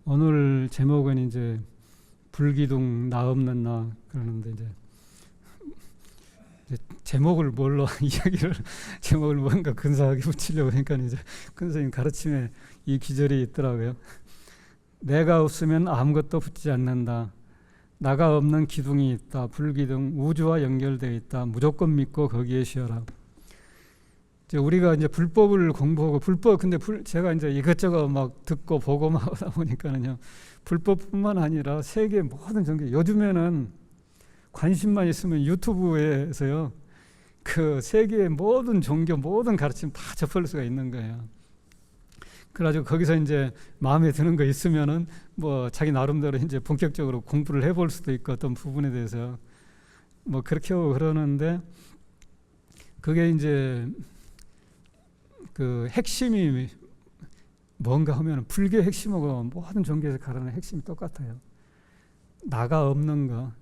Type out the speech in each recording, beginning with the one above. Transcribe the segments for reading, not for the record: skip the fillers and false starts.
오늘 제목은 이제 불기둥 나 없는 나 그러는데 이제 제목을 뭘로 제목을 뭔가 근사하게 붙이려고 하니까 이제 큰 선생님 가르침에 이 기절이 있더라고요. 내가 없으면 아무것도 붙지 않는다. 나가 없는 기둥이 있다. 불기둥 우주와 연결되어 있다. 무조건 믿고 거기에 쉬어라. 이제 우리가 이제 불법을 공부하고 근데 제가 이제 이것저것 막 듣고 보고 막 하다 보니까는요, 불법뿐만 아니라 세계 모든 종교, 요즘에는 관심만 있으면 유튜브에서요 그 세계의 모든 종교 모든 가르침 다 접할 수가 있는 거예요. 그래가지고 거기서 이제 마음에 드는 거 있으면은 뭐 자기 나름대로 이제 본격적으로 공부를 해볼 수도 있고 어떤 부분에 대해서 뭐 그렇게 하고 그러는데, 그게 이제 그 핵심이 뭔가 하면 불교의 핵심하고 모든 종교에서 가르는 핵심이 똑같아요. 나가 없는 거,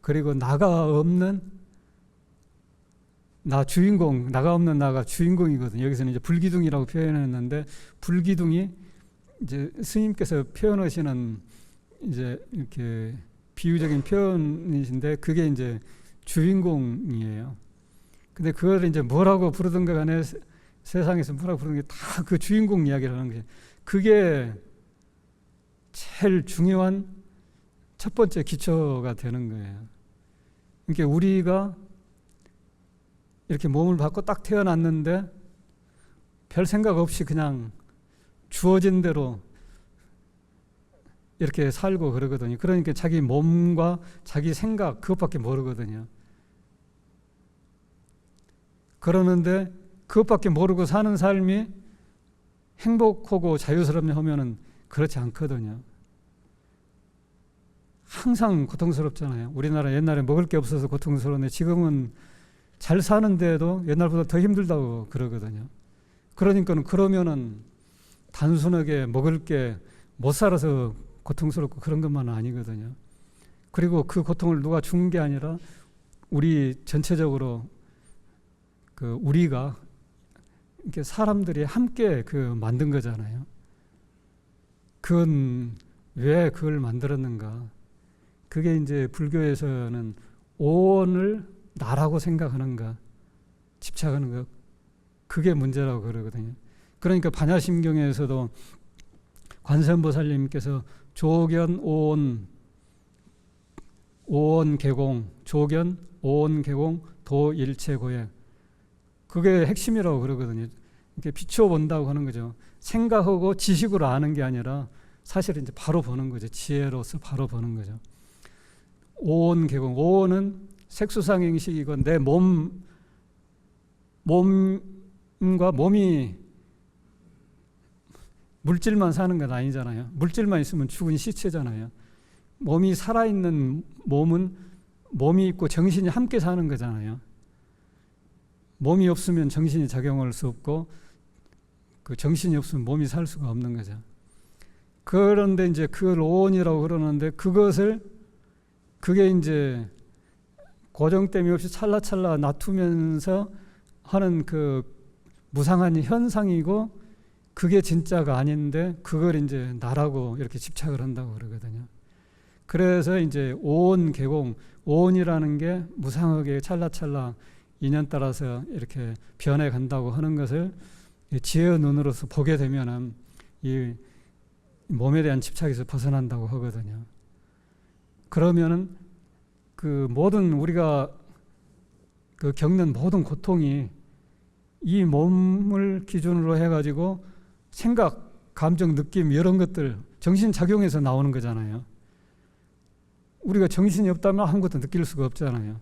그리고 나가 없는 나 주인공, 나가 없는 나가 주인공이거든요. 여기서는 이제 불기둥이라고 표현했는데, 불기둥이 이제 스님께서 표현하시는 이제 이렇게 비유적인 표현이신데, 그게 이제 주인공이에요. 근데 그걸 이제 뭐라고 부르든가 간에 세상에서 뭐라고 부르는 게 다 그 주인공 이야기를 하는 거예요. 그게 제일 중요한 첫 번째 기초가 되는 거예요. 그러니까 우리가 이렇게 몸을 받고 딱 태어났는데 별 생각 없이 그냥 주어진 대로 이렇게 살고 그러거든요. 그러니까 자기 몸과 자기 생각 그것밖에 모르거든요. 그러는데 그것밖에 모르고 사는 삶이 행복하고 자유스럽냐 하면은 그렇지 않거든요. 항상 고통스럽잖아요. 우리나라 옛날에 먹을 게 없어서 고통스러운데 지금은 잘 사는데도 옛날보다 더 힘들다고 그러거든요. 그러면은 단순하게 먹을 게 못 살아서 고통스럽고 그런 것만은 아니거든요. 그리고 그 고통을 누가 준 게 아니라 우리 전체적으로 우리가 이렇게 사람들이 함께 만든 거잖아요. 그건 왜 그걸 만들었는가? 그게 이제 불교에서는 오온을 나라고 생각하는가, 집착하는 것, 그게 문제라고 그러거든요. 그러니까 반야심경에서도 관세음보살님께서 조견 오온 개공, 조견 오온 개공 도일체고에, 그게 핵심이라고 그러거든요. 이렇게 비추어 본다고 하는 거죠. 생각하고 지식으로 아는 게 아니라 사실은 이제 바로 보는 거죠. 지혜로서 바로 보는 거죠. 오온 개공, 오온은 색수상행식이고 내 몸과 몸이 물질만 사는 건 아니잖아요. 물질만 있으면 죽은 시체잖아요. 몸이 살아있는 몸은 몸이 있고 정신이 함께 사는 거잖아요. 몸이 없으면 정신이 작용할 수 없고, 그 정신이 없으면 몸이 살 수가 없는 거죠. 그런데 이제 그걸 오온이라고 그러는데, 그게 이제 고정됨이 없이 찰나찰나 놔두면서 하는 그 무상한 현상이고, 그게 진짜가 아닌데 그걸 이제 나라고 이렇게 집착을 한다고 그러거든요. 그래서 이제 오온 개공, 오온이라는 게 무상하게 찰나찰나 인연 따라서 이렇게 변해 간다고 하는 것을 지혜의 눈으로서 보게 되면은 이 몸에 대한 집착에서 벗어난다고 하거든요. 그러면은 그 모든 우리가 겪는 모든 고통이 이 몸을 기준으로 해가지고 생각, 감정, 느낌 이런 것들 정신작용에서 나오는 거잖아요. 우리가 정신이 없다면 아무것도 느낄 수가 없잖아요.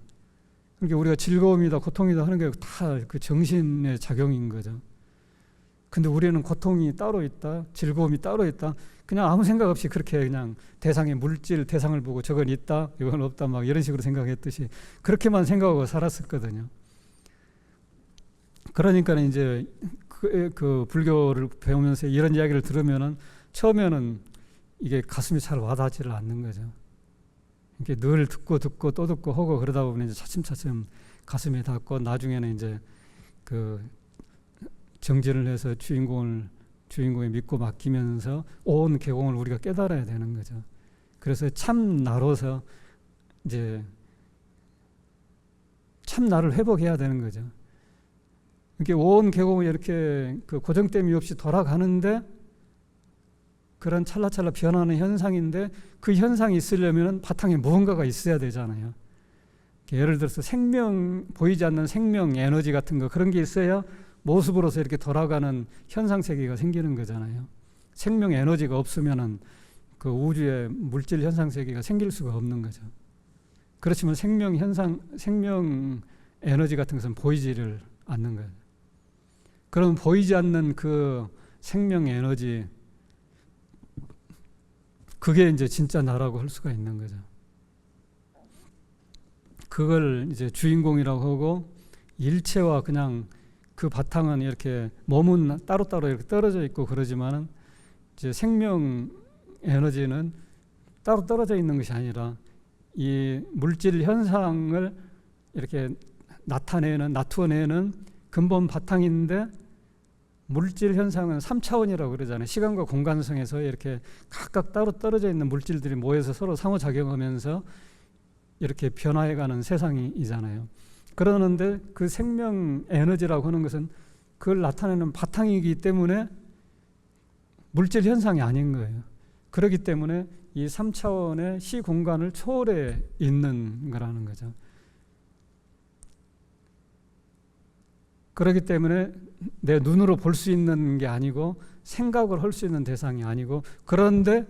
그러니까 우리가 즐거움이다 고통이다 하는 게 다 그 정신의 작용인 거죠. 근데 우리는 고통이 따로 있다, 즐거움이 따로 있다, 그냥 아무 생각 없이 그렇게 그냥 대상의 물질, 대상을 보고 저건 있다, 이건 없다 막 이런 식으로 생각했듯이 그렇게만 생각하고 살았었거든요. 그러니까 이제 그 불교를 배우면서 이런 이야기를 들으면은 처음에는 이게 가슴이 잘 와닿지를 않는 거죠. 이렇게 늘 듣고 또 듣고 하고 그러다 보면 이제 차츰차츰 가슴이 닿고, 나중에는 이제 그 정진을 해서 주인공을 주인공이 믿고 맡기면서 온 계공을 우리가 깨달아야 되는 거죠. 그래서 참 나로서 이제 참 나를 회복해야 되는 거죠. 이렇게 온 계공이 이렇게 그 고정됨이 없이 돌아가는데 그런 찰나찰나 변하는 현상인데 그 현상이 있으려면 바탕에 무언가가 있어야 되잖아요. 예를 들어서 보이지 않는 생명 에너지 같은 거 그런 게 있어야 모습으로서 이렇게 돌아가는 현상 세계가 생기는 거잖아요. 생명 에너지가 없으면은 그 우주의 물질 현상 세계가 생길 수가 없는 거죠. 그렇지만 생명 에너지 같은 것은 보이지를 않는 거예요. 그럼 보이지 않는 그 생명 에너지, 그게 이제 진짜 나라고 할 수가 있는 거죠. 그걸 이제 주인공이라고 하고, 일체와 그냥 그 바탕은 이렇게 몸은 따로따로 이렇게 떨어져 있고 그러지만은 이제 생명 에너지는 따로 떨어져 있는 것이 아니라 이 물질 현상을 이렇게 나타내는 근본 바탕인데, 물질 현상은 3차원이라고 그러잖아요. 시간과 공간성에서 이렇게 각각 따로 떨어져 있는 물질들이 모여서 서로 상호작용하면서 이렇게 변화해가는 세상이잖아요. 그러는데 그 생명 에너지라고 하는 것은 그걸 나타내는 바탕이기 때문에 물질 현상이 아닌 거예요. 그렇기 때문에 이 3차원의 시공간을 초월해 있는 거라는 거죠. 그렇기 때문에 내 눈으로 볼 수 있는 게 아니고 생각을 할 수 있는 대상이 아니고, 그런데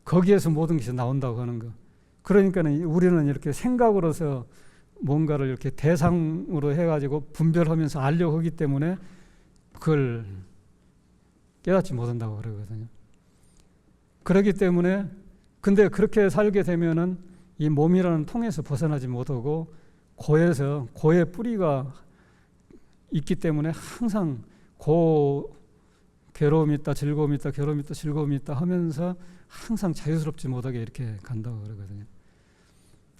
거기에서 모든 것이 나온다고 하는 거. 그러니까 우리는 이렇게 생각으로서 뭔가를 이렇게 대상으로 해가지고 분별하면서 알려고 하기 때문에 그걸 깨닫지 못한다고 그러거든요. 그렇기 때문에 근데 그렇게 살게 되면은 이 몸이라는 통에서 벗어나지 못하고 고의 뿌리가 있기 때문에 항상 괴로움이 있다, 즐거움이 있다, 괴로움이 있다, 즐거움이 있다 하면서 항상 자유스럽지 못하게 이렇게 간다고 그러거든요.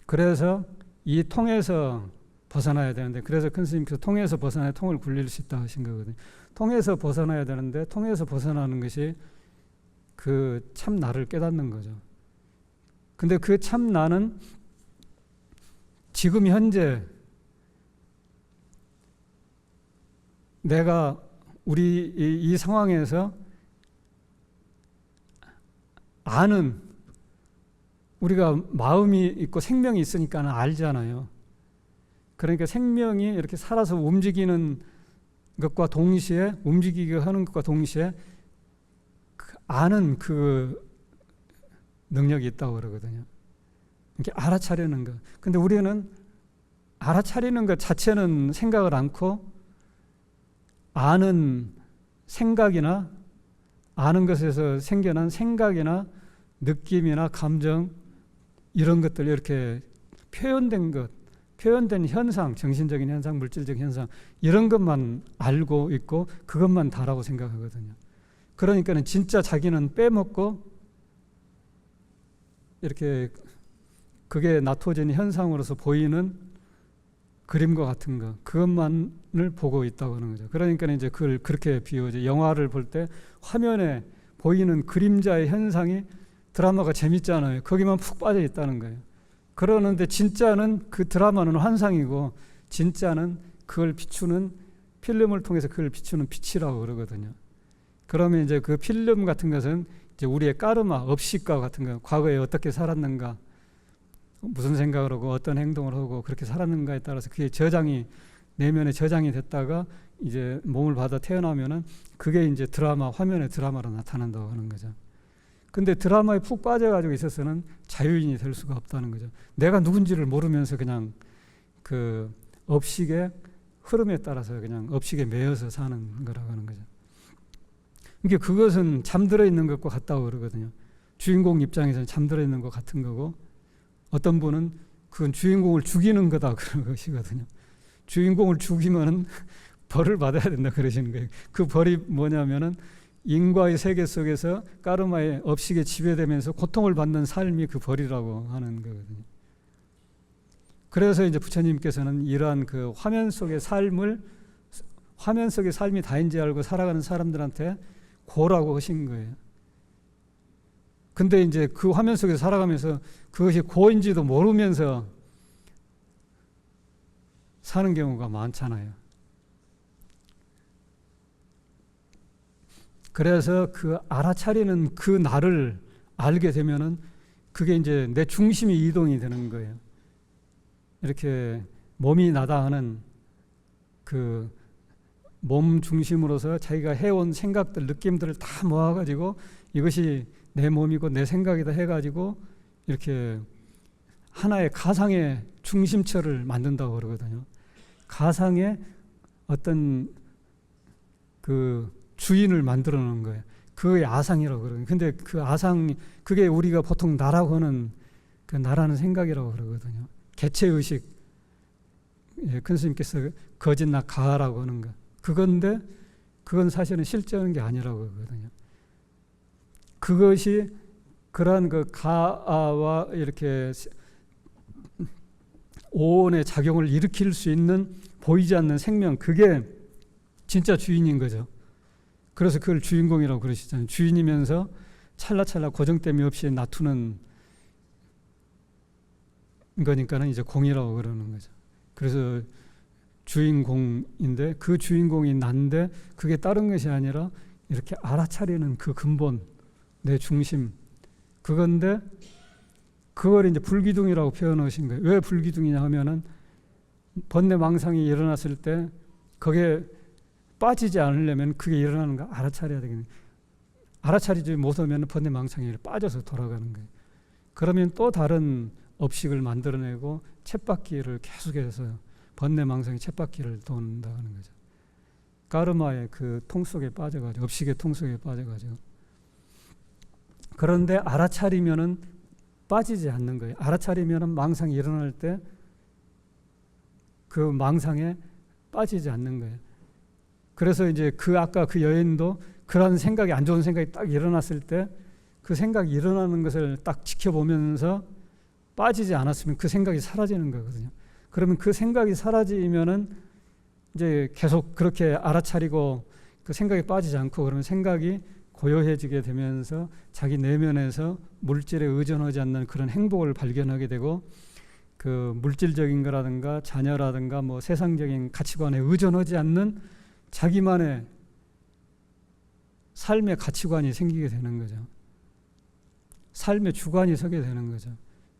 그래서 이 통에서 벗어나야 되는데, 그래서 큰 스님께서 통에서 벗어나야 통을 굴릴 수 있다 하신 거거든요. 통에서 벗어나야 되는데, 통에서 벗어나는 것이 그 참 나를 깨닫는 거죠. 근데 그 참 나는 지금 현재 내가 우리 이 상황에서 아는, 우리가 마음이 있고 생명이 있으니까 알잖아요. 그러니까 생명이 이렇게 살아서 움직이는 것과 동시에, 움직이게 하는 것과 동시에 아는 그 능력이 있다고 그러거든요. 이렇게 알아차리는 것. 근데 우리는 알아차리는 것 자체는 생각을 않고, 아는 생각이나 아는 것에서 생겨난 생각이나 느낌이나 감정, 이런 것들, 이렇게 표현된 현상, 정신적인 현상, 물질적 현상, 이런 것만 알고 있고 그것만 다라고 생각하거든요. 그러니까는 진짜 자기는 빼먹고 이렇게 그게 나토진 현상으로서 보이는 그림과 같은 거, 그것만을 보고 있다고 하는 거죠. 그러니까 이제 그걸 그렇게 비유하죠. 영화를 볼 때 화면에 보이는 그림자의 현상이, 드라마가 재밌잖아요. 거기만 푹 빠져 있다는 거예요. 그러는데 진짜는, 그 드라마는 환상이고 진짜는 그걸 비추는, 필름을 통해서 그걸 비추는 빛이라고 그러거든요. 그러면 이제 그 필름 같은 것은 이제 우리의 까르마, 업식과 같은 거, 과거에 어떻게 살았는가, 무슨 생각을 하고 어떤 행동을 하고 그렇게 살았는가에 따라서 그게 내면에 저장이 됐다가 이제 몸을 받아 태어나면은 그게 이제 화면의 드라마로 나타난다고 하는 거죠. 근데 드라마에 푹 빠져가지고 있어서는 자유인이 될 수가 없다는 거죠. 내가 누군지를 모르면서 그냥 그 업식의 흐름에 따라서 그냥 업식에 매여서 사는 거라고 하는 거죠. 그러니까 그것은 잠들어 있는 것과 같다고 그러거든요. 주인공 입장에서는 잠들어 있는 것 같은 거고, 어떤 분은 그건 주인공을 죽이는 거다 그런 것이거든요. 주인공을 죽이면 벌을 받아야 된다 그러시는 거예요. 그 벌이 뭐냐면은 인과의 세계 속에서 까르마의 업식에 지배되면서 고통을 받는 삶이 그 벌이라고 하는 거거든요. 그래서 이제 부처님께서는 이러한 그 화면 속의 삶을, 화면 속의 삶이 다인지 알고 살아가는 사람들한테 고라고 하신 거예요. 근데 이제 그 화면 속에 살아가면서 그것이 고인지도 모르면서 사는 경우가 많잖아요. 그래서 그 알아차리는 그 나를 알게 되면은 그게 이제 내 중심이 이동이 되는 거예요. 이렇게 몸이 나다 하는 그 몸 중심으로서 자기가 해온 생각들, 느낌들을 다 모아가지고 이것이 내 몸이고 내 생각이다 해가지고 이렇게 하나의 가상의 중심체를 만든다고 그러거든요. 가상의 어떤 그 주인을 만들어 놓은 거예요. 그게 아상이라고 그러거든요. 근데 그 아상, 그게 우리가 보통 나라고 하는 그 나라는 생각이라고 그러거든요. 개체의식. 예, 큰 스님께서 거짓나 가하라고 하는 거. 그건데 그건 사실은 실제하는 게 아니라고 그러거든요. 그것이 그러한 그 가와 이렇게 오온의 작용을 일으킬 수 있는 보이지 않는 생명, 그게 진짜 주인인 거죠. 그래서 그걸 주인공이라고 그러시잖아요. 주인이면서 찰나찰나 고정됨이 없이 놔두는 거니까는 이제 공이라고 그러는 거죠. 그래서 주인공인데 그 주인공이 난데 그게 다른 것이 아니라 이렇게 알아차리는 그 근본, 내 중심, 그건데 그걸 이제 불기둥이라고 표현하신 거예요. 왜 불기둥이냐 하면은 번뇌망상이 일어났을 때 거기에 빠지지 않으려면 그게 일어나는 거 알아차려야 되겠네. 알아차리지 못하면 번뇌망상에 빠져서 돌아가는 거예요. 그러면 또 다른 업식을 만들어내고 쳇바퀴를 계속해서 번뇌망상이 쳇바퀴를 돈다는 거죠. 까르마의 그 통 속에 빠져가지고, 업식의 통 속에 빠져가지고. 그런데 알아차리면은 빠지지 않는 거예요. 알아차리면은 망상이 일어날 때 그 망상에 빠지지 않는 거예요. 그래서 이제 그 아까 그 여인도 그런 생각이, 안 좋은 생각이 딱 일어났을 때 그 생각이 일어나는 것을 딱 지켜보면서 빠지지 않았으면 그 생각이 사라지는 거거든요. 그러면 그 생각이 사라지면은 이제 계속 그렇게 알아차리고 그 생각이 빠지지 않고 그러면 생각이 고요해지게 되면서 자기 내면에서 물질에 의존하지 않는 그런 행복을 발견하게 되고 그 물질적인 거라든가 자녀라든가 뭐 세상적인 가치관에 의존하지 않는 자기만의 삶의 가치관이 생기게 되는 거죠. 삶의 주관이 서게 되는 거죠.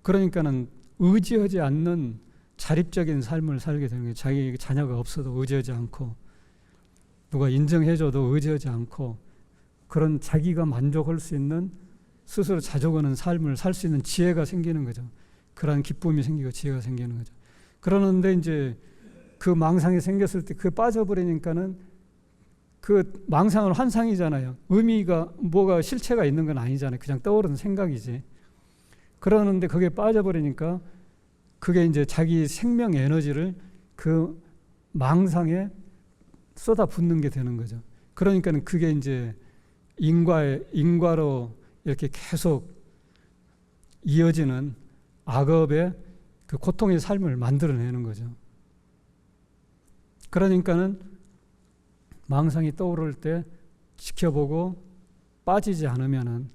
그러니까는 의지하지 않는 자립적인 삶을 살게 되는 거예요. 자기 자녀가 없어도 의지하지 않고 누가 인정해줘도 의지하지 않고 그런 자기가 만족할 수 있는 스스로 자족하는 삶을 살 수 있는 지혜가 생기는 거죠. 그러한 기쁨이 생기고 지혜가 생기는 거죠. 그러는데 이제 그 망상이 생겼을 때 그 빠져버리니까는 그 망상은 환상이잖아요. 의미가 뭐가 실체가 있는 건 아니잖아요. 그냥 떠오르는 생각이지. 그러는데 거기에 빠져버리니까 그게 이제 자기 생명 에너지를 그 망상에 쏟아붓는 게 되는 거죠. 그러니까는 그게 이제 인과로 이렇게 계속 이어지는 악업의 그 고통의 삶을 만들어내는 거죠. 그러니까는 망상이 떠오를 때 지켜보고 빠지지 않으면은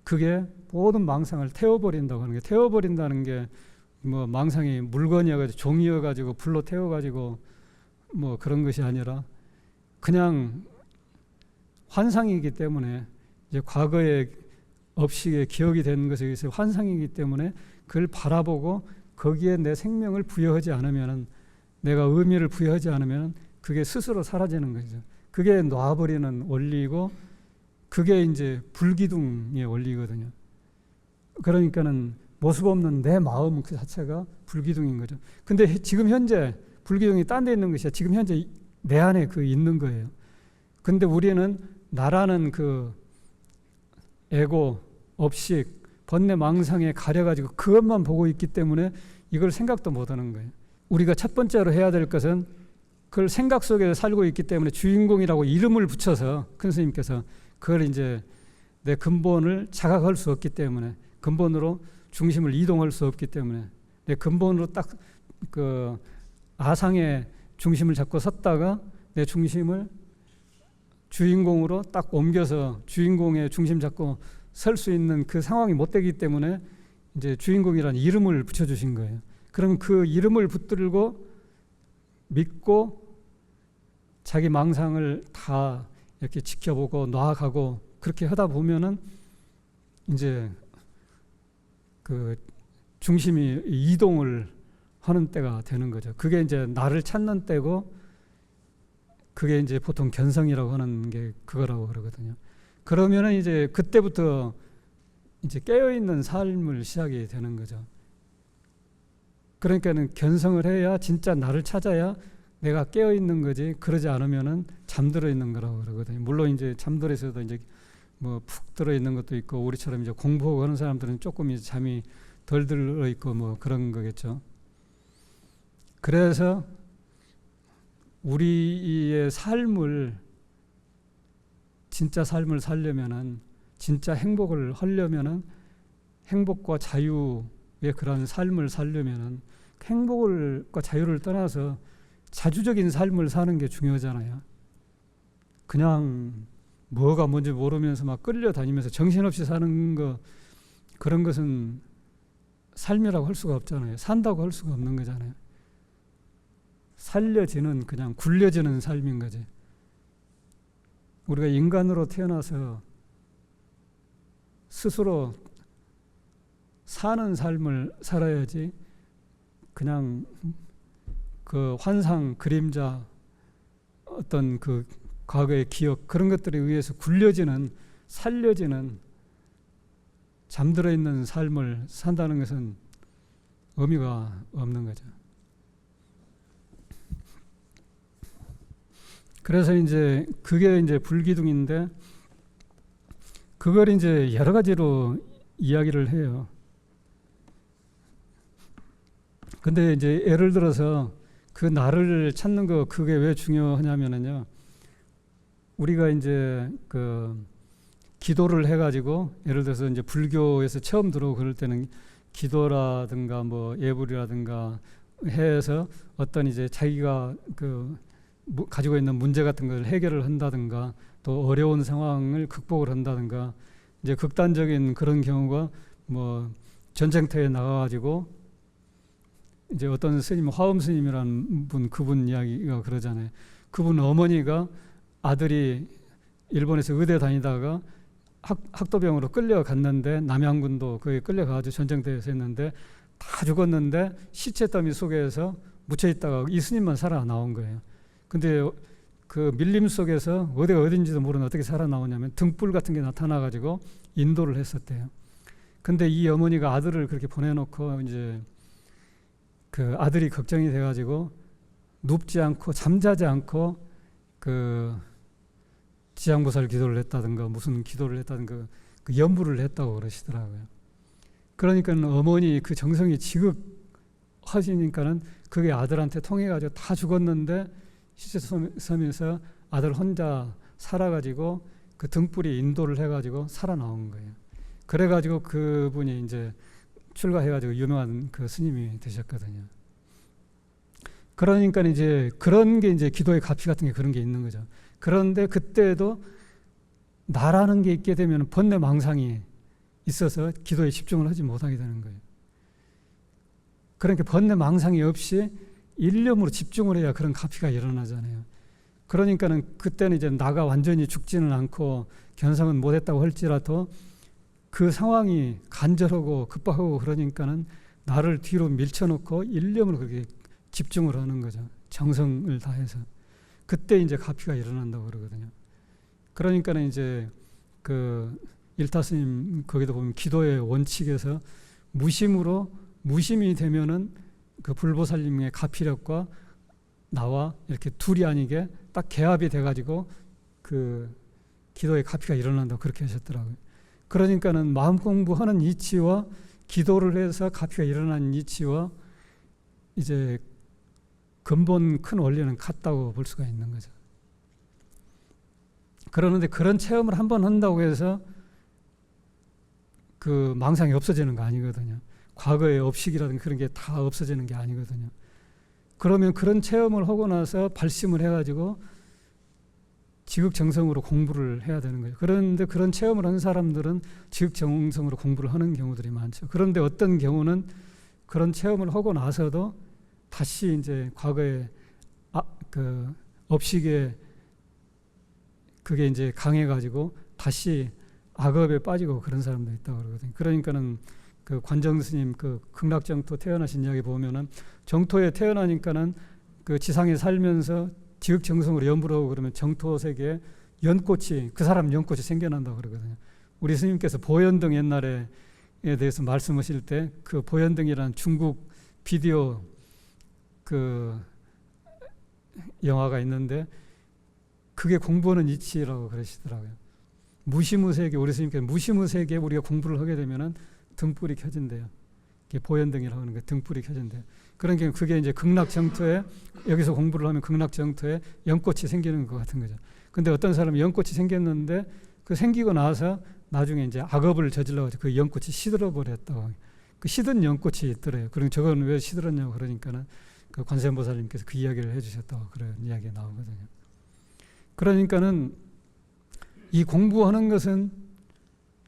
그게 모든 망상을 태워버린다고 하는 게, 태워버린다는 게 뭐 망상이 물건이어가지고 종이어가지고 불로 태워가지고 뭐 그런 것이 아니라 그냥 환상이기 때문에 이제 과거의 업식에 기억이 된 것에 의해서 환상이기 때문에 그걸 바라보고 거기에 내 생명을 부여하지 않으면은, 내가 의미를 부여하지 않으면 그게 스스로 사라지는 거죠. 그게 놔버리는 원리이고 그게 이제 불기둥의 원리거든요. 그러니까는 모습 없는 내 마음 그 자체가 불기둥인 거죠. 근데 지금 현재 불기둥이 딴 데 있는 것이야. 지금 현재 내 안에 그 있는 거예요. 근데 우리는 나라는 그 에고, 업식, 번뇌 망상에 가려가지고 그것만 보고 있기 때문에 이걸 생각도 못하는 거예요. 우리가 첫 번째로 해야 될 것은 그걸 생각 속에 살고 있기 때문에 주인공이라고 이름을 붙여서 큰 스님께서 그걸 이제 내 근본을 자각할 수 없기 때문에, 근본으로 중심을 이동할 수 없기 때문에 내 근본으로 딱 그 아상의 중심을 잡고 섰다가 내 중심을 주인공으로 딱 옮겨서 주인공의 중심 잡고 설 수 있는 그 상황이 못 되기 때문에 이제 주인공이라는 이름을 붙여주신 거예요. 그럼 그 이름을 붙들고 믿고 자기 망상을 다 이렇게 지켜보고 놔가고 그렇게 하다 보면은 이제 그 중심이 이동을 하는 때가 되는 거죠. 그게 이제 나를 찾는 때고, 그게 이제 보통 견성이라고 하는 게 그거라고 그러거든요. 그러면은 이제 그때부터 이제 깨어있는 삶을 시작이 되는 거죠. 그러니까는 견성을 해야 진짜 나를 찾아야 내가 깨어있는 거지, 그러지 않으면은 잠들어 있는 거라고 그러거든요. 물론 이제 잠들어 있어도 이제 뭐 푹 들어 있는 것도 있고, 우리처럼 이제 공부하고 하는 사람들은 조금 이제 잠이 덜 들어 있고 뭐 그런 거겠죠. 그래서 우리의 삶을, 진짜 삶을 살려면은, 진짜 행복을 하려면은, 행복과 자유의 그런 삶을 살려면은 행복과 자유를 떠나서 자주적인 삶을 사는 게 중요하잖아요. 그냥 뭐가 뭔지 모르면서 막 끌려다니면서 정신없이 사는 거, 그런 것은 삶이라고 할 수가 없잖아요. 산다고 할 수가 없는 거잖아요. 살려지는, 그냥 굴려지는 삶인 거지. 우리가 인간으로 태어나서 스스로 사는 삶을 살아야지, 그냥 그 환상, 그림자, 어떤 그 과거의 기억, 그런 것들에 의해서 굴려지는, 살려지는, 잠들어 있는 삶을 산다는 것은 의미가 없는 거죠. 그래서 이제 그게 이제 불기둥인데, 그걸 이제 여러 가지로 이야기를 해요. 근데 이제 예를 들어서 그 나를 찾는 거, 그게 왜 중요하냐면은요, 우리가 이제 그 기도를 해가지고, 예를 들어서 이제 불교에서 처음 들어오고 그럴 때는 기도라든가 뭐 예불이라든가 해서 어떤 이제 자기가 그 가지고 있는 문제 같은 걸 해결을 한다든가, 또 어려운 상황을 극복을 한다든가, 이제 극단적인 그런 경우가 뭐 전쟁터에 나가가지고 이제 어떤 스님, 화엄 스님이라는 분, 그분 이야기가 그러잖아요. 그분 어머니가 아들이 일본에서 의대 다니다가 학도병으로 끌려갔는데, 남양군도 거기 끌려가가지고 전쟁터에서 했는데 다 죽었는데 시체 더미 속에서 묻혀 있다가 이 스님만 살아 나온 거예요. 근데 그 밀림 속에서 어디가 어딘지도 모르는 어떻게 살아나오냐면 등불 같은 게 나타나가지고 인도를 했었대요. 근데 이 어머니가 아들을 그렇게 보내놓고 이제 그 아들이 걱정이 돼가지고 눕지 않고 잠자지 않고 그 지장보살 기도를 했다든가 무슨 기도를 했다든가 그 연부를 했다고 그러시더라고요. 그러니까 어머니 그 정성이 지극하시니까는 그게 아들한테 통해가지고 다 죽었는데 시체섬에서 아들 혼자 살아가지고 그 등불이 인도를 해가지고 살아나온 거예요. 그래가지고 그분이 이제 출가해가지고 유명한 그 스님이 되셨거든요. 그러니까 이제 그런 게 이제 기도의 가피 같은 게 그런 게 있는 거죠. 그런데 그때도 나라는 게 있게 되면 번뇌 망상이 있어서 기도에 집중을 하지 못하게 되는 거예요. 그러니까 번뇌 망상이 없이 일념으로 집중을 해야 그런 가피가 일어나잖아요. 그러니까는 그때는 이제 나가 완전히 죽지는 않고 견성은 못했다고 할지라도 그 상황이 간절하고 급박하고 그러니까는 나를 뒤로 밀쳐놓고 일념으로 그렇게 집중을 하는 거죠. 정성을 다해서. 그때 이제 가피가 일어난다고 그러거든요. 그러니까는 이제 그 일타스님 거기도 보면 기도의 원칙에서 무심이 되면은 그 불보살님의 가피력과 나와 이렇게 둘이 아니게 딱 개합이 돼가지고 그 기도의 가피가 일어난다고 그렇게 하셨더라고요. 그러니까는 마음 공부하는 이치와 기도를 해서 가피가 일어나는 이치와 이제 근본 큰 원리는 같다고 볼 수가 있는 거죠. 그러는데 그런 체험을 한번 한다고 해서 그 망상이 없어지는 거 아니거든요. 과거의 업식이라든가 그런 게 다 없어지는 게 아니거든요. 그러면 그런 체험을 하고 나서 발심을 해가지고 지극정성으로 공부를 해야 되는 거예요. 그런데 그런 체험을 한 사람들은 지극정성으로 공부를 하는 경우들이 많죠. 그런데 어떤 경우는 그런 체험을 하고 나서도 다시 이제 과거에 그 업식에 그게 이제 강해가지고 다시 악업에 빠지고 그런 사람도 있다고 그러거든요. 그러니까는 그 관정 스님 그 극락정토 태어나신 이야기 보면은 정토에 태어나니까는 그 지상에 살면서 지극정성으로 연부를 하고 그러면 정토 세계에 연꽃이 그 사람 연꽃이 생겨난다고 그러거든요. 우리 스님께서 보현등 옛날에 대해서 말씀하실 때 그 보현등이라는 중국 비디오 그 영화가 있는데 그게 공부하는 이치라고 그러시더라고요. 무시무세계 우리 스님께서 무시무세계 우리가 공부를 하게 되면은 등불이 켜진대요. 이게 보현등이라고 하는 게 등불이 켜진대요. 그러니까 그게 이제 극락정토에 여기서 공부를 하면 극락정토에 연꽃이 생기는 것 같은 거죠. 근데 어떤 사람이 연꽃이 생겼는데 그 생기고 나서 나중에 이제 악업을 저질러가지고 그 연꽃이 시들어 버렸다고. 그 시든 연꽃이 있더래요. 그러니까 저건 왜 시들었냐고 그러니까는 그 관세음보살님께서 그 이야기를 해주셨다고 그런 이야기가 나오거든요. 그러니까는 이 공부하는 것은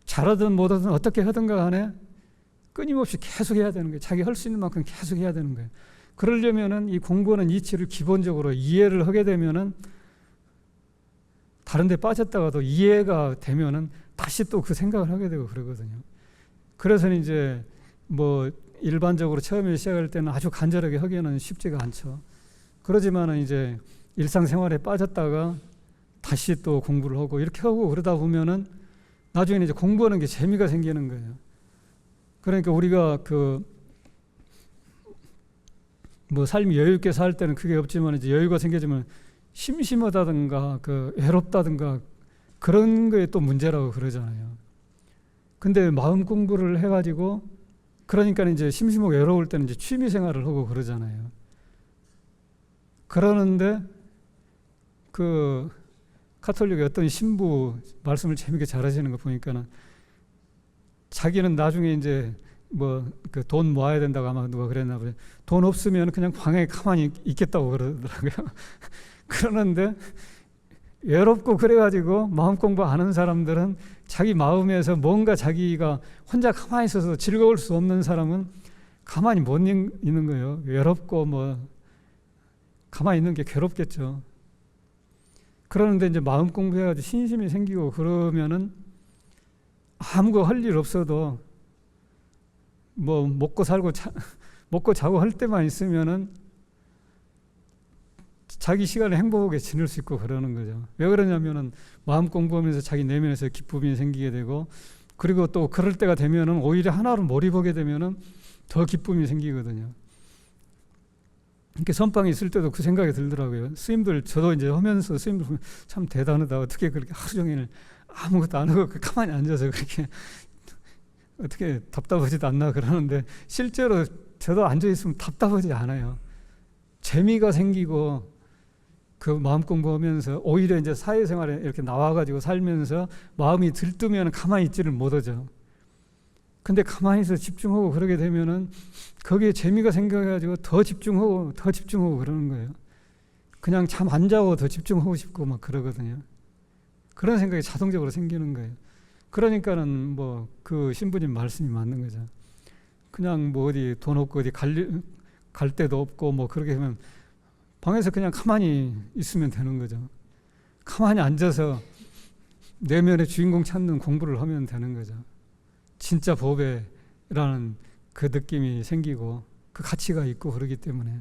잘하든 못하든 어떻게 하든가 간에 끊임없이 계속 해야 되는 거예요. 자기 할 수 있는 만큼 계속 해야 되는 거예요. 그러려면은 이 공부하는 이치를 기본적으로 이해를 하게 되면은 다른 데 빠졌다가도 이해가 되면은 다시 또 그 생각을 하게 되고 그러거든요. 그래서 이제 뭐 일반적으로 처음에 시작할 때는 아주 간절하게 하기에는 쉽지가 않죠. 그러지만은 이제 일상생활에 빠졌다가 다시 또 공부를 하고 이렇게 하고 그러다 보면은 나중에는 이제 공부하는 게 재미가 생기는 거예요. 그러니까 우리가 그 뭐 삶이 여유 있게 살 때는 그게 없지만 이제 여유가 생겨지면 심심하다든가 그 외롭다든가 그런 거에 또 문제라고 그러잖아요. 근데 마음 공부를 해가지고 그러니까 이제 심심하고 외로울 때는 이제 취미 생활을 하고 그러잖아요. 그러는데 그 카톨릭의 어떤 신부 말씀을 재밌게 잘하시는 거 보니까는 자기는 나중에 이제 뭐 그 돈 모아야 된다고 아마 누가 그랬나 보죠. 돈 없으면 그냥 방에 가만히 있겠다고 그러더라고요. 그러는데 외롭고 그래가지고 마음 공부하는 사람들은 자기 마음에서 뭔가 자기가 혼자 가만히 있어서 즐거울 수 없는 사람은 가만히 못 있는 거예요. 외롭고 뭐 가만히 있는 게 괴롭겠죠. 그러는데 이제 마음 공부해가지고 신심이 생기고 그러면은 아무거 할 일 없어도 뭐 먹고 살고 먹고 자고 할 때만 있으면은 자기 시간에 행복하게 지낼 수 있고 그러는 거죠. 왜 그러냐면은 마음 공부하면서 자기 내면에서 기쁨이 생기게 되고 그리고 또 그럴 때가 되면은 오히려 하나로 몰입하게 되면은 더 기쁨이 생기거든요. 이렇게 선방에 있을 때도 그 생각이 들더라고요. 스님들 저도 이제 하면서 스님들 보면 참 대단하다. 어떻게 그렇게 하루 종일 아무것도 안 하고 가만히 앉아서 그렇게 어떻게 답답하지도 않나 그러는데 실제로 저도 앉아 있으면 답답하지 않아요. 재미가 생기고 그 마음 공부하면서 오히려 이제 사회생활에 이렇게 나와가지고 살면서 마음이 들뜨면 가만히 있지를 못하죠. 근데 가만히 있어 집중하고 그러게 되면은 거기에 재미가 생겨가지고 더 집중하고 그러는 거예요. 그냥 잠 안 자고 더 집중하고 싶고 막 그러거든요. 그런 생각이 자동적으로 생기는 거예요. 그러니까는 뭐 그 신부님 말씀이 맞는 거죠. 그냥 뭐 어디 돈 없고 어디 갈 데도 없고 뭐 그렇게 하면 방에서 그냥 가만히 있으면 되는 거죠. 가만히 앉아서 내면의 주인공 찾는 공부를 하면 되는 거죠. 진짜 보배라는 그 느낌이 생기고 그 가치가 있고 그러기 때문에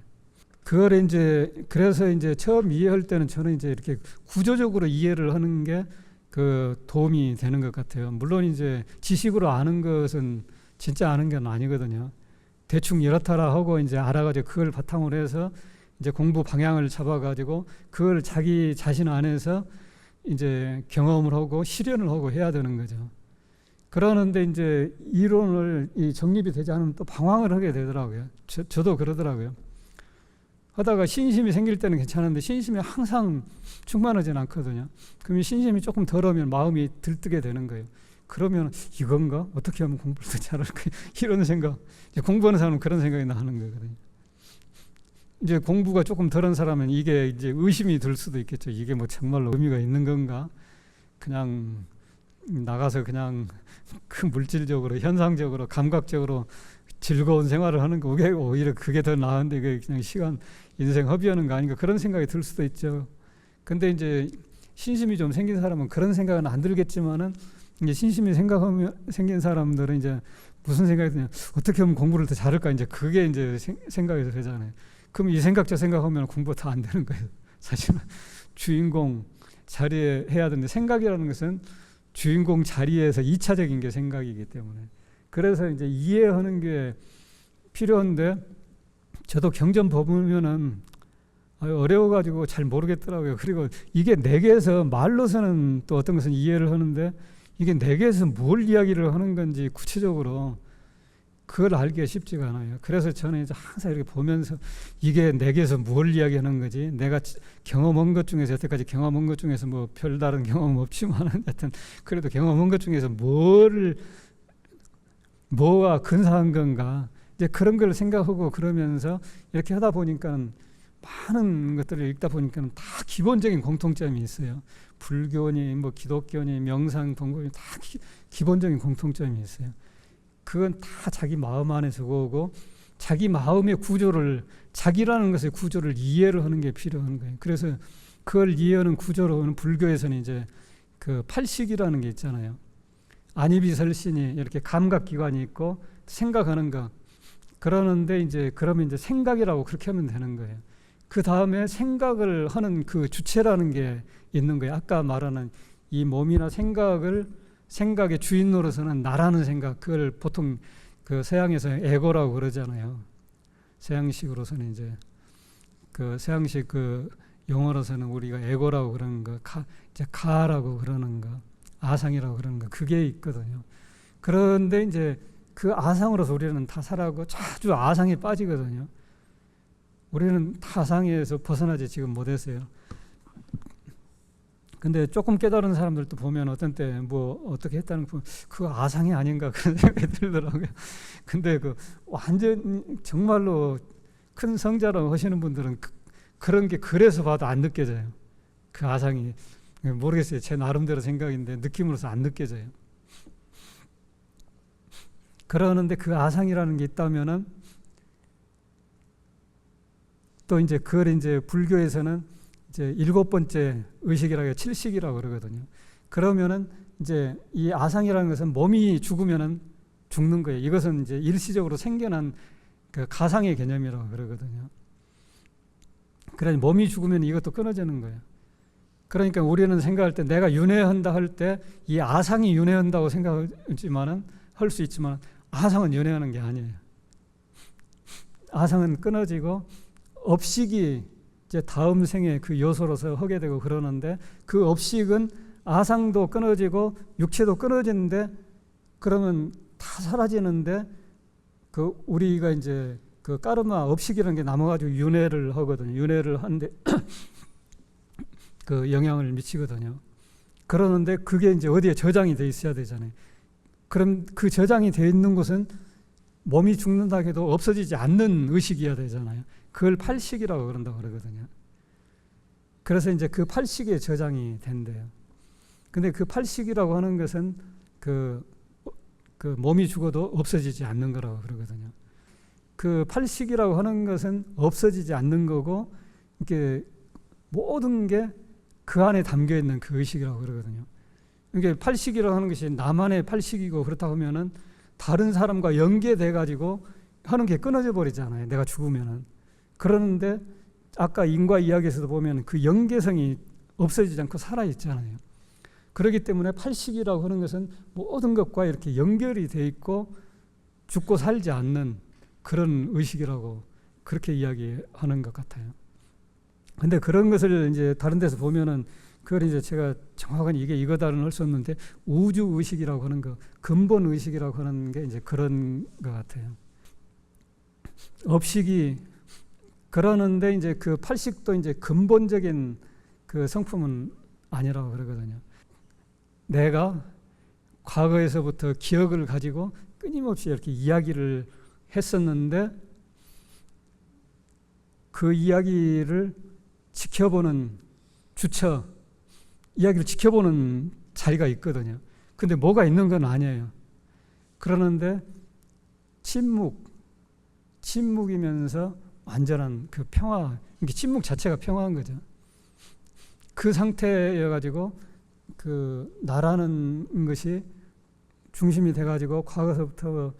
그걸 이제 그래서 이제 처음 이해할 때는 저는 이제 이렇게 구조적으로 이해를 하는 게 그 도움이 되는 것 같아요. 물론 이제 지식으로 아는 것은 진짜 아는 건 아니거든요. 대충 이렇다라 하고 이제 알아가지고 그걸 바탕으로 해서 이제 공부 방향을 잡아가지고 그걸 자기 자신 안에서 이제 경험을 하고 실현을 하고 해야 되는 거죠. 그러는데 이제 이론을 정립이 되지 않으면 또 방황을 하게 되더라고요. 저도 그러더라고요. 하다가 신심이 생길 때는 괜찮은데 신심이 항상 충만하진 않거든요. 그러면 신심이 조금 덜하면 마음이 들뜨게 되는 거예요. 그러면 이건가? 어떻게 하면 공부를 더 잘할까? 이런 생각. 공부하는 사람은 그런 생각이 나는 거거든요. 이제 공부가 조금 덜한 사람은 이게 이제 의심이 들 수도 있겠죠. 이게 뭐 정말로 의미가 있는 건가? 그냥 나가서 그냥 그 물질적으로, 현상적으로, 감각적으로 즐거운 생활을 하는 거, 오히려 그게 더 나은데 그게 그냥 시간, 인생 허비하는 거 아닌가, 그런 생각이 들 수도 있죠. 근데 이제 신심이 좀 생긴 사람은 그런 생각은 안 들겠지만은, 이제 신심이 생긴 사람들은 이제 무슨 생각이 드냐, 어떻게 하면 공부를 더 잘할까, 이제 그게 이제 생각이 되잖아요. 그럼 이 생각 저 생각하면 공부가 다 안 되는 거예요. 사실은 주인공 자리에 해야 되는데, 생각이라는 것은 주인공 자리에서 2차적인 게 생각이기 때문에, 그래서 이제 이해하는 게 필요한데, 저도 경전 보면은 어려워가지고 잘 모르겠더라고요. 그리고 이게 내게에서 말로서는 또 어떤 것은 이해를 하는데, 이게 내게에서 뭘 이야기를 하는 건지 구체적으로 그걸 알기가 쉽지가 않아요. 그래서 저는 이제 항상 이렇게 보면서 이게 내게서 뭘 이야기하는 거지, 내가 경험한 것 중에서, 여태까지 경험한 것 중에서 뭐 별다른 경험 없지만 하여튼 그래도 경험한 것 중에서 뭐가 근사한 건가, 이제 그런 걸 생각하고, 그러면서 이렇게 하다 보니까는 많은 것들을 읽다 보니까는 다 기본적인 공통점이 있어요. 불교니 뭐 기독교니 명상 동굴이 다 기본적인 공통점이 있어요. 그건 다 자기 마음 안에서 오고, 자기 마음의 구조를, 자기라는 것의 구조를 이해를 하는 게 필요한 거예요. 그래서 그걸 이해하는 구조로는 불교에서는 이제 그 팔식이라는 게 있잖아요. 안이비설신이 이렇게 감각기관이 있고 생각하는 거, 그러는데 이제 그러면 이제 생각이라고 그렇게 하면 되는 거예요. 그 다음에 생각을 하는 그 주체라는 게 있는 거예요. 아까 말하는 이 몸이나 생각의 주인으로서는 나라는 생각, 그걸 보통 그 서양에서 에고라고 그러잖아요. 서양식으로서는 이제 그 서양식 그 용어로서는 우리가 에고라고 그러는 거, 이제 가라고 그러는 거, 아상이라고 그러는 거, 그게 있거든요. 그런데 이제 그 아상으로서 우리는 다 살아가고 자주 아상에 빠지거든요. 우리는 아상에서 벗어나지 지금 못했어요. 근데 조금 깨달은 사람들도 보면 어떤 때 뭐 어떻게 했다는 거, 그 아상이 아닌가 그런 생각이 들더라고요. 근데 그 완전 정말로 큰 성자라고 하시는 분들은 그런 게 그래서 봐도 안 느껴져요. 그 아상이, 모르겠어요. 제 나름대로 생각인데 느낌으로서 안 느껴져요. 그러는데 그 아상이라는 게 있다면은 또 이제 그걸 이제 불교에서는 이제 7번째 의식이라고 해요. 칠식이라고 그러거든요. 그러면은 이제 이 아상이라는 것은 몸이 죽으면은 죽는 거예요. 이것은 이제 일시적으로 생겨난 그 가상의 개념이라고 그러거든요. 그러니 몸이 죽으면 이것도 끊어지는 거예요. 그러니까 우리는 생각할 때, 내가 윤회한다 할 때 이 아상이 윤회한다고 생각하지만은, 할 수 있지만 아상은 윤회하는 게 아니에요. 아상은 끊어지고 업식이 이제 다음 생에 그 요소로서 하게 되고 그러는데, 그 업식은 아상도 끊어지고 육체도 끊어지는데, 그러면 다 사라지는데, 그 우리가 이제 그 까르마 업식이라는 게 남아가지고 윤회를 하거든요. 윤회를 하는데 그 영향을 미치거든요. 그러는데 그게 이제 어디에 저장이 돼 있어야 되잖아요. 그럼 그 저장이 돼 있는 곳은 몸이 죽는다 해도 없어지지 않는 의식이어야 되잖아요. 그걸 팔식이라고 그런다고 그러거든요. 그래서 이제 그 팔식에 저장이 된대요. 근데 그 팔식이라고 하는 것은 그 몸이 죽어도 없어지지 않는 거라고 그러거든요. 그 팔식이라고 하는 것은 없어지지 않는 거고, 이게 모든 게 그 안에 담겨 있는 그 의식이라고 그러거든요. 이게 팔식이라고 하는 것이 나만의 팔식이고, 그렇다 하면은 다른 사람과 연계돼 가지고 하는 게 끊어져 버리잖아요. 내가 죽으면은. 그러는데 아까 인과 이야기에서도 보면 그 연계성이 없어지지 않고 살아 있잖아요. 그렇기 때문에 팔식이라고 하는 것은 모든 것과 이렇게 연결이 돼 있고 죽고 살지 않는 그런 의식이라고 그렇게 이야기하는 것 같아요. 근데 그런 것을 이제 다른 데서 보면은, 그걸 이제 제가 정확한 이게 이거다는 할 수 없는데, 우주 의식이라고 하는 거, 근본 의식이라고 하는 게 이제 그런 것 같아요. 업식이 그러는데, 이제 그 팔식도 이제 근본적인 그 성품은 아니라고 그러거든요. 내가 과거에서부터 기억을 가지고 끊임없이 이렇게 이야기를 했었는데, 그 이야기를 지켜보는 주처, 이야기를 지켜보는 자리가 있거든요. 근데 뭐가 있는 건 아니에요. 그러는데 침묵이면서 완전한 그 평화, 이게 침묵 자체가 평화인 거죠. 그 상태여가지고 그 나라는 것이 중심이 돼가지고 과거서부터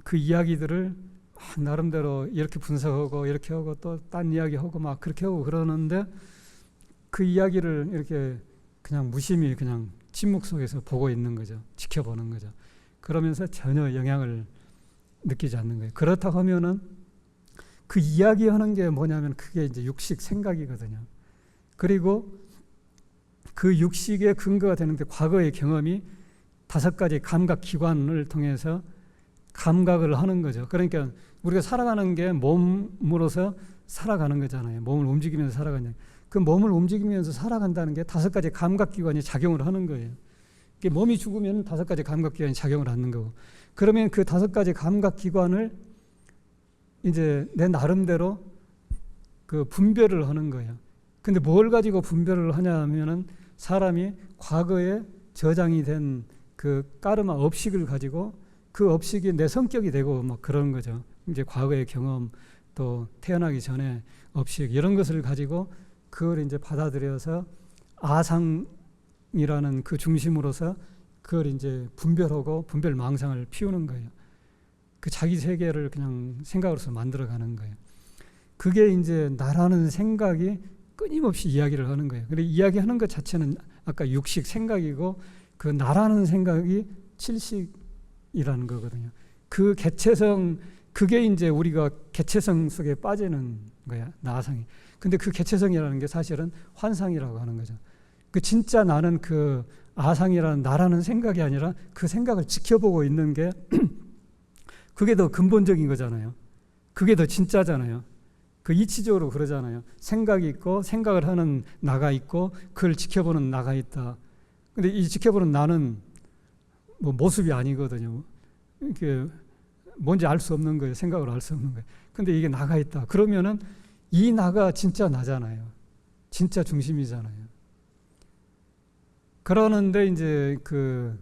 그 이야기들을 나름대로 이렇게 분석하고 이렇게 하고 또 딴 이야기하고 막 그렇게 하고 그러는데 그 이야기를 이렇게 그냥 무심히 그냥 침묵 속에서 보고 있는 거죠. 지켜보는 거죠. 그러면서 전혀 영향을 느끼지 않는 거예요. 그렇다고 하면은 그 이야기하는 게 뭐냐면 그게 이제 육식 생각이거든요. 그리고 그 육식의 근거가 되는데 과거의 경험이 5가지 감각 기관을 통해서 감각을 하는 거죠. 그러니까 우리가 살아가는 게 몸으로서 살아가는 거잖아요. 몸을 움직이면서 살아가는. 그 몸을 움직이면서 살아간다는 게 5가지 감각 기관이 작용을 하는 거예요. 몸이 죽으면 5가지 감각 기관이 작용을 하는 거고. 그러면 그 5가지 감각 기관을 이제 내 나름대로 그 분별을 하는 거예요. 근데 뭘 가지고 분별을 하냐면은 사람이 과거에 저장이 된 그 까르마 업식을 가지고 그 업식이 내 성격이 되고 막 그런 거죠. 이제 과거의 경험 또 태어나기 전에 업식 이런 것을 가지고 그걸 이제 받아들여서 아상이라는 그 중심으로서 그걸 이제 분별하고 분별망상을 피우는 거예요. 그 자기 세계를 그냥 생각으로서 만들어가는 거예요. 그게 이제 나라는 생각이 끊임없이 이야기를 하는 거예요. 근데 이야기하는 것 자체는 아까 육식 생각이고 그 나라는 생각이 칠식이라는 거거든요. 그 개체성, 그게 이제 우리가 개체성 속에 빠지는 거야, 나상이. 근데 그 개체성이라는 게 사실은 환상이라고 하는 거죠. 그 진짜 나는 그 아상이라는 나라는 생각이 아니라 그 생각을 지켜보고 있는 게 그게 더 근본적인 거잖아요. 그게 더 진짜잖아요. 그 이치적으로 그러잖아요. 생각이 있고 생각을 하는 나가 있고 그걸 지켜보는 나가 있다. 근데 이 지켜보는 나는 뭐 모습이 아니거든요. 이게 뭔지 알 수 없는 거예요. 생각으로 알 수 없는 거예요. 근데 이게 나가 있다. 그러면은 이 나가 진짜 나잖아요. 진짜 중심이잖아요. 그러는데 이제 그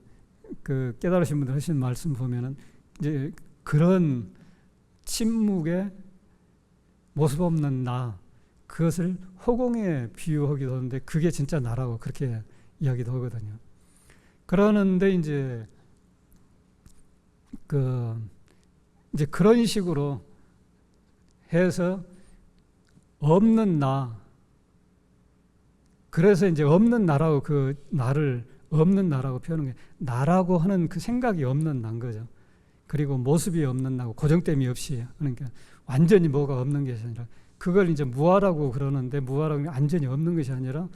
깨달으신 분들 하시는 말씀 보면은 이제 그런 침묵의 모습 없는 나, 그것을 허공에 비유하기도 하는데 그게 진짜 나라고 그렇게 이야기도 하거든요. 그러는데 이제 이제 그런 식으로 해서 없는 나, 그래서 이제 없는 나라고 그 나를 없는 나라고 표현하는 게 나라고 하는 그 생각이 없는 난 거죠. 그리고 모습이 없는 나고 고정됨이 없이, 그러니까 완전히 뭐가 없는 것이 아니라 그걸 이제 무아라고 그러는데 무아라고 완전히 없는 것이 아니라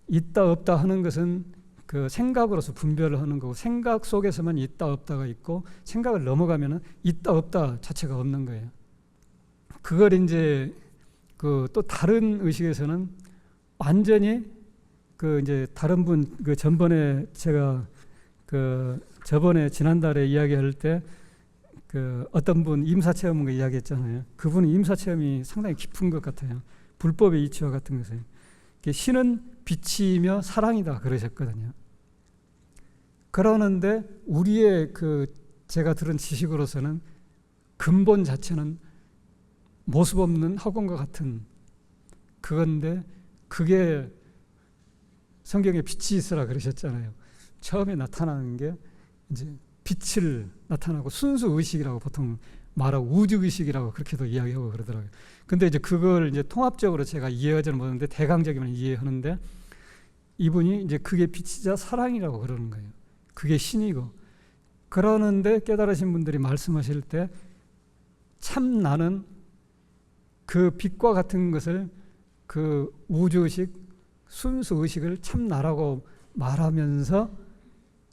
있다 없다 하는 것은 그 생각으로서 분별을 하는 거고 생각 속에서만 있다 없다가 있고 생각을 넘어가면은 있다 없다 자체가 없는 거예요. 그걸 이제 그 또 다른 의식에서는 완전히 그 이제 다른 분 그 전번에 제가 그 저번에 지난달에 이야기할 때 그 어떤 분 임사체험을 이야기했잖아요. 그분은 임사체험이 상당히 깊은 것 같아요. 불법의 이치와 같은 것을. 신은 빛이며 사랑이다 그러셨거든요. 그러는데 우리의 그 제가 들은 지식으로서는 근본 자체는 모습 없는 허공과 같은 그건데 그게 성경에 빛이 있으라 그러셨잖아요. 처음에 나타나는 게 이제 빛을 나타나고 순수 의식이라고 보통 말하고 우주 의식이라고 그렇게도 이야기하고 그러더라고요. 근데 이제 그걸 이제 통합적으로 제가 이해하지는 못하는데 대강적이면 이해하는데 이분이 이제 그게 빛이자 사랑이라고 그러는 거예요. 그게 신이고 그러는데 깨달으신 분들이 말씀하실 때 참 나는 그 빛과 같은 것을 그 우주의식 순수 의식을 참 나라고 말하면서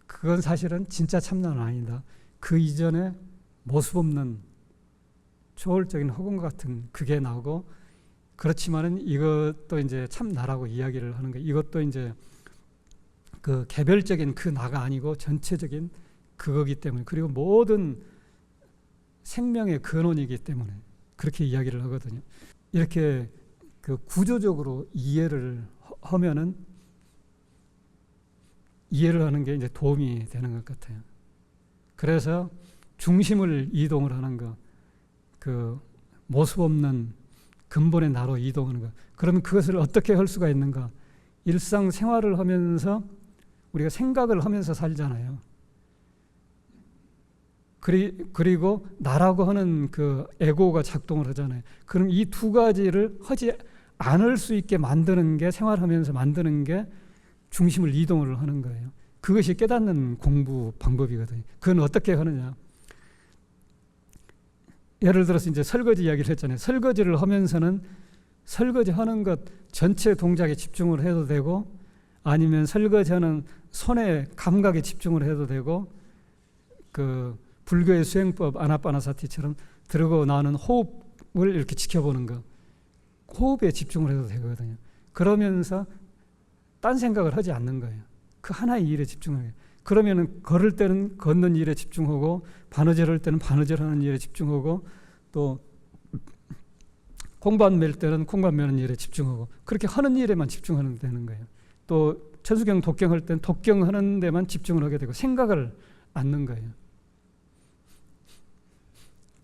그건 사실은 진짜 참나는 아니다. 그 이전에 모습 없는 초월적인 허공 같은 그게 나오고 그렇지만은 이것도 이제 참 나라고 이야기를 하는 거예요. 이것도 이제 그 개별적인 그 나가 아니고 전체적인 그거기 때문에 그리고 모든 생명의 근원이기 때문에 그렇게 이야기를 하거든요. 이렇게 그 구조적으로 이해를 하면은 이해를 하는 게 이제 도움이 되는 것 같아요. 그래서 중심을 이동을 하는 거, 그 모습 없는 근본의 나로 이동하는 거. 그러면 그것을 어떻게 할 수가 있는가? 일상 생활을 하면서 우리가 생각을 하면서 살잖아요. 그리고 나라고 하는 그 에고가 작동을 하잖아요. 그럼 이 두 가지를 하지 않을 수 있게 만드는 게, 생활하면서 만드는 게 중심을 이동을 하는 거예요. 그것이 깨닫는 공부 방법이거든요. 그건 어떻게 하느냐? 예를 들어서 이제 설거지 이야기를 했잖아요. 설거지를 하면서는 설거지 하는 것 전체 동작에 집중을 해도 되고, 아니면 설거지하는 손의 감각에 집중을 해도 되고, 그 불교의 수행법 아나빠나사티처럼 들어가고 나오는 호흡을 이렇게 지켜보는 거, 호흡에 집중을 해도 되거든요. 그러면서 딴 생각을 하지 않는 거예요. 그 하나의 일에 집중하게. 그러면은 걸을 때는 걷는 일에 집중하고, 바느질 할 때는 바느질 하는 일에 집중하고, 또 콩밭 맬 때는 콩밭 매는 일에 집중하고, 그렇게 하는 일에만 집중하는 되는 거예요. 또 천수경 독경할 때는 독경하는 데만 집중을 하게 되고 생각을 않는 거예요.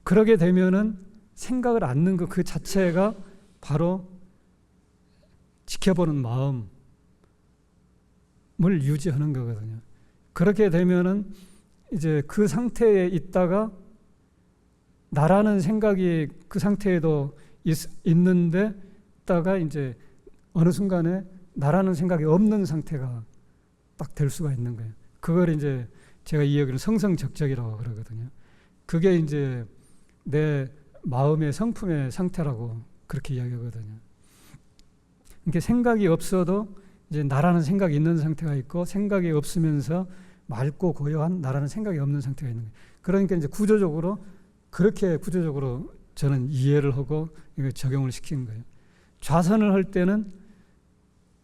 그러게 되면은 생각을 않는 것 그 자체가 바로 지켜보는 마음을 유지하는 거거든요. 그렇게 되면은 이제 그 상태에 있다가 나라는 생각이 그 상태에도 있는데, 있다가 이제 어느 순간에 나라는 생각이 없는 상태가 딱 될 수가 있는 거예요. 그걸 이제 제가 이야기를 성성적적이라고 그러거든요. 그게 이제 내 마음의 성품의 상태라고 그렇게 이야기하거든요. 그러니까 생각이 없어도 이제 나라는 생각이 있는 상태가 있고, 생각이 없으면서 맑고 고요한 나라는 생각이 없는 상태가 있는 거예요. 그러니까 이제 구조적으로 그렇게 구조적으로 저는 이해를 하고 이거 적용을 시킨 거예요. 좌선을 할 때는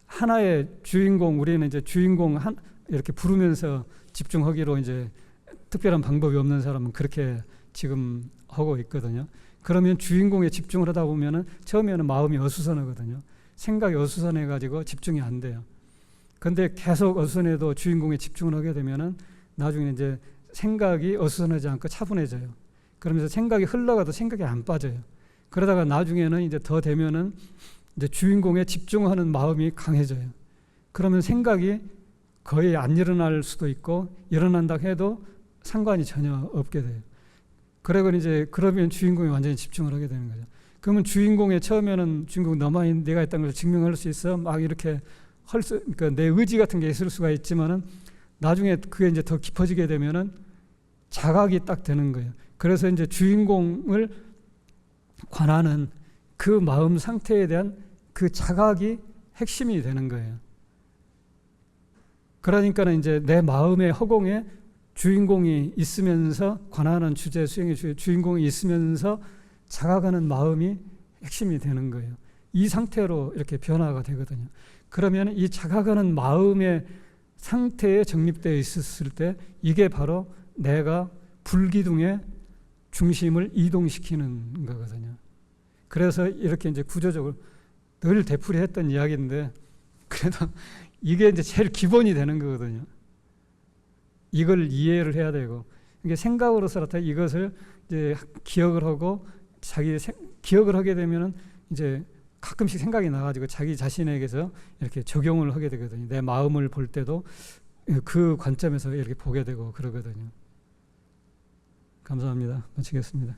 하나의 주인공, 우리는 이제 주인공 이렇게 부르면서 집중하기로 이제 특별한 방법이 없는 사람은 그렇게 지금 하고 있거든요. 그러면 주인공에 집중을 하다 보면은 처음에는 마음이 어수선하거든요. 생각이 어수선해가지고 집중이 안 돼요. 근데 계속 어수선해도 주인공에 집중을 하게 되면은 나중에 이제 생각이 어수선하지 않고 차분해져요. 그러면서 생각이 흘러가도 생각이 안 빠져요. 그러다가 나중에는 이제 더 되면은 이제 주인공에 집중하는 마음이 강해져요. 그러면 생각이 거의 안 일어날 수도 있고, 일어난다 해도 상관이 전혀 없게 돼요. 그러면 주인공이 완전히 집중을 하게 되는 거죠. 그러면 주인공에 처음에는 주인공 너만 내가 있다는 걸 증명할 수 있어. 막 이렇게 그러니까 내 의지 같은 게 있을 수가 있지만은 나중에 그게 이제 더 깊어지게 되면은 자각이 딱 되는 거예요. 그래서 이제 주인공을 관하는 그 마음 상태에 대한 그 자각이 핵심이 되는 거예요. 그러니까는 이제 내 마음의 허공에 주인공이 있으면서, 관하는 주제 수행의 주인공이 있으면서 자각하는 마음이 핵심이 되는 거예요. 이 상태로 이렇게 변화가 되거든요. 그러면 이 자각하는 마음의 상태에 정립되어 있었을 때 이게 바로 내가 불기둥의 중심을 이동시키는 거거든요. 그래서 이렇게 이제 구조적으로 늘 되풀이했던 이야기인데, 그래도 이게 이제 제일 기본이 되는 거거든요. 이걸 이해를 해야 되고, 이게 생각으로서라도 이것을 이제 기억을 하고, 기억을 하게 되면은 이제 가끔씩 생각이 나가지고 자기 자신에게서 이렇게 적용을 하게 되거든요. 내 마음을 볼 때도 그 관점에서 이렇게 보게 되고 그러거든요. 감사합니다. 마치겠습니다.